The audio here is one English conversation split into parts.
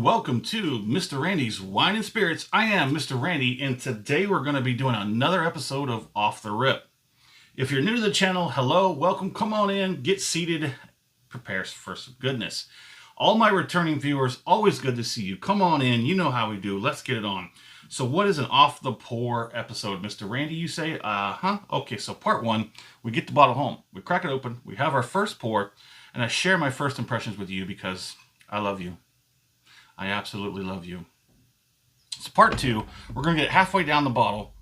welcome to Mr. Randy's Wine and Spirits. I am Mr. Randy, and today we're going to be doing another episode of Off the Rip. If you're new to the channel, hello, welcome, come on in, get seated, prepare for some goodness. All my returning viewers, always good to see you. Come on in, you know how we do, let's get it on. So what is an off the pour episode, Mr. Randy, you say? Okay, so part one, we get the bottle home. We crack it open, we have our first pour, and I share my first impressions with you because I love you. I absolutely love you. So part two, we're going to get halfway down the bottle,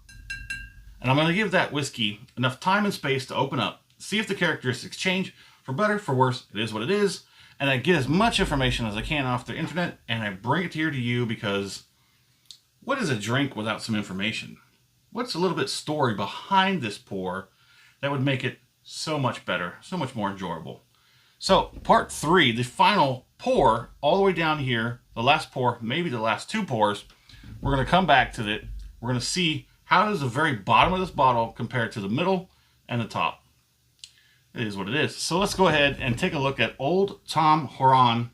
and I'm going to give that whiskey enough time and space to open up, see if the characteristics change, for better, for worse, it is what it is, and I get as much information as I can off the internet, and I bring it here to you because what is a drink without some information? What's a little bit story behind this pour that would make it so much better, so much more enjoyable? So part three, the final pour, all the way down here, the last pour, maybe the last two pours, we're going to come back to it. We're going to see how does the very bottom of this bottle compare to the middle and the top. It is what it is. So let's go ahead and take a look at Old Tom Horan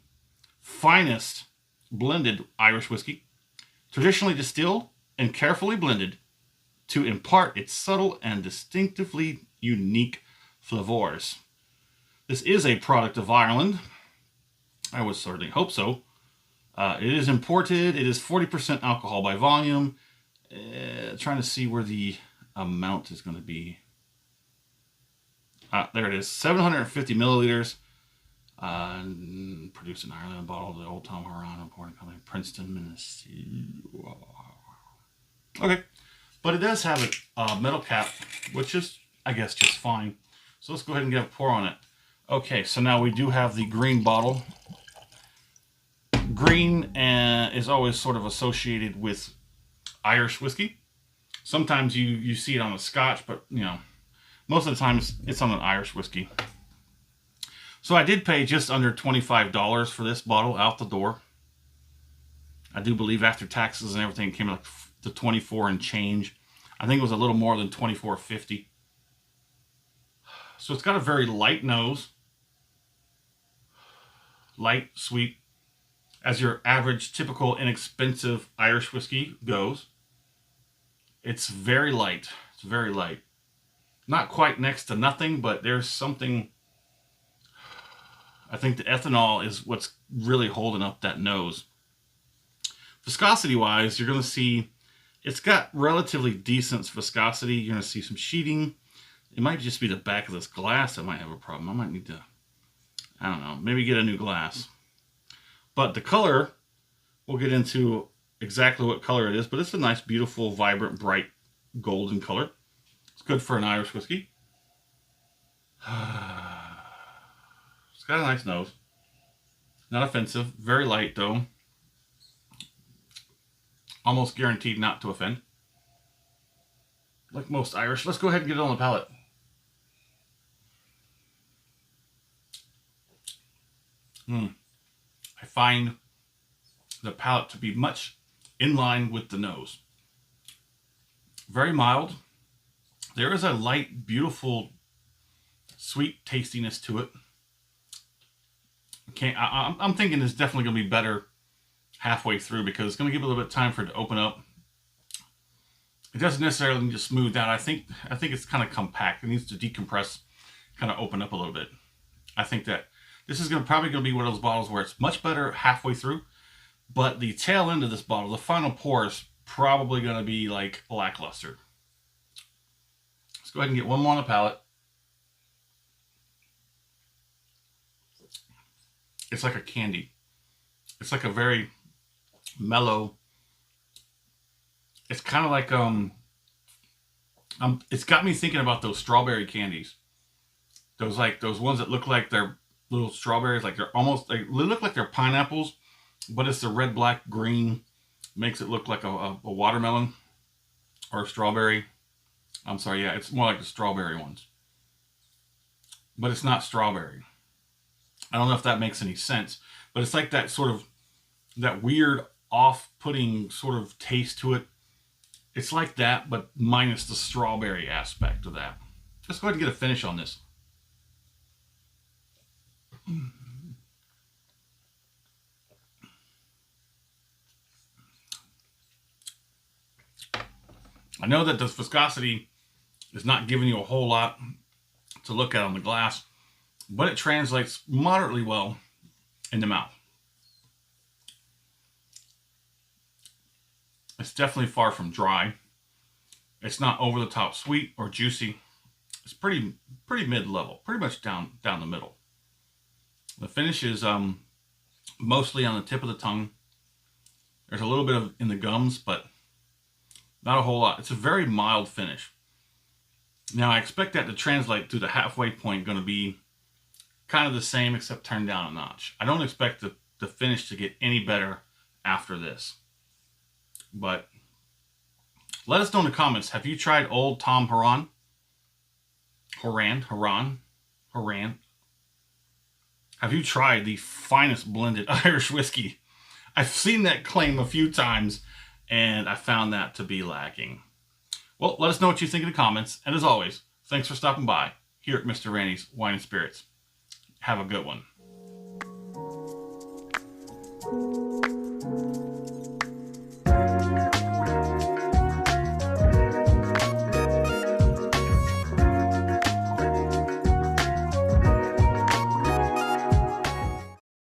finest blended Irish whiskey, traditionally distilled and carefully blended to impart its subtle and distinctively unique flavors. This is a product of Ireland. I would certainly hope so. It is imported. It is 40% alcohol by volume. Trying to see where the amount is going to be. There it is. 750 milliliters. Produced in Ireland, bottled at Old Tom Horan Importing Company, Princeton, Minnesota. Okay, but it does have a metal cap, which is, I guess, just fine. So let's go ahead and get a pour on it. Okay, so now we do have the green bottle. Green is always sort of associated with Irish whiskey. Sometimes you see it on a Scotch, but you know, most of the time it's on an Irish whiskey. So I did pay just under $25 for this bottle out the door. I do believe after taxes and everything it came like to 24 and change. I think it was a little more than $24.50. So it's got a very light nose. Light, sweet, as your average, typical, inexpensive Irish whiskey goes. It's very light. It's very light. Not quite next to nothing, but there's something. I think the ethanol is what's really holding up that nose. Viscosity-wise, you're going to see it's got relatively decent viscosity. You're going to see some sheeting. It might just be the back of this glass that might have a problem. I might need to, I don't know, maybe get a new glass. But the color, we'll get into exactly what color it is, but it's a nice, beautiful, vibrant, bright golden color. It's good for an Irish whiskey. It's got a nice nose. Not offensive. Very light, though. Almost guaranteed not to offend. Like most Irish. Let's go ahead and get it on the palate. I find the palate to be much in line with the nose. Very mild. There is a light, beautiful, sweet tastiness to it. I'm thinking it's definitely going to be better halfway through because it's going to give it a little bit of time for it to open up. It doesn't necessarily need to smooth out. I think it's kind of compact. It needs to decompress, kind of open up a little bit. I think that this is probably going to be one of those bottles where it's much better halfway through, but the tail end of this bottle, the final pour, is probably going to be like lackluster. Let's go ahead and get one more on the palate. It's like a candy. It's like a very mellow. It's kind of like it's got me thinking about those strawberry candies. Those ones that look like they're little strawberries, like they're almost they look like they're pineapples, but it's the red, black, green makes it look like a watermelon or a strawberry. I'm sorry, yeah, it's more like the strawberry ones, but it's not strawberry. I don't know if that makes any sense, but it's like that sort of that weird off-putting sort of taste to it. It's like that, but minus the strawberry aspect of that. Let's go ahead and get a finish on this. I know that the viscosity is not giving you a whole lot to look at on the glass, but it translates moderately well in the mouth. It's definitely far from dry. It's not over the top sweet or juicy. It's pretty mid-level, pretty much down the middle. The finish is mostly on the tip of the tongue. There's a little bit of in the gums, but not a whole lot. It's a very mild finish. Now I expect that to translate to the halfway point, going to be kind of the same except turned down a notch. I don't expect the finish to get any better after this. But let us know in the comments, have you tried Old Tom Horan? Horan? Have you tried the finest blended Irish whiskey? I've seen that claim a few times, and I found that to be lacking. Well, let us know what you think in the comments. And as always, thanks for stopping by here at Mr. Randy's Wine and Spirits. Have a good one.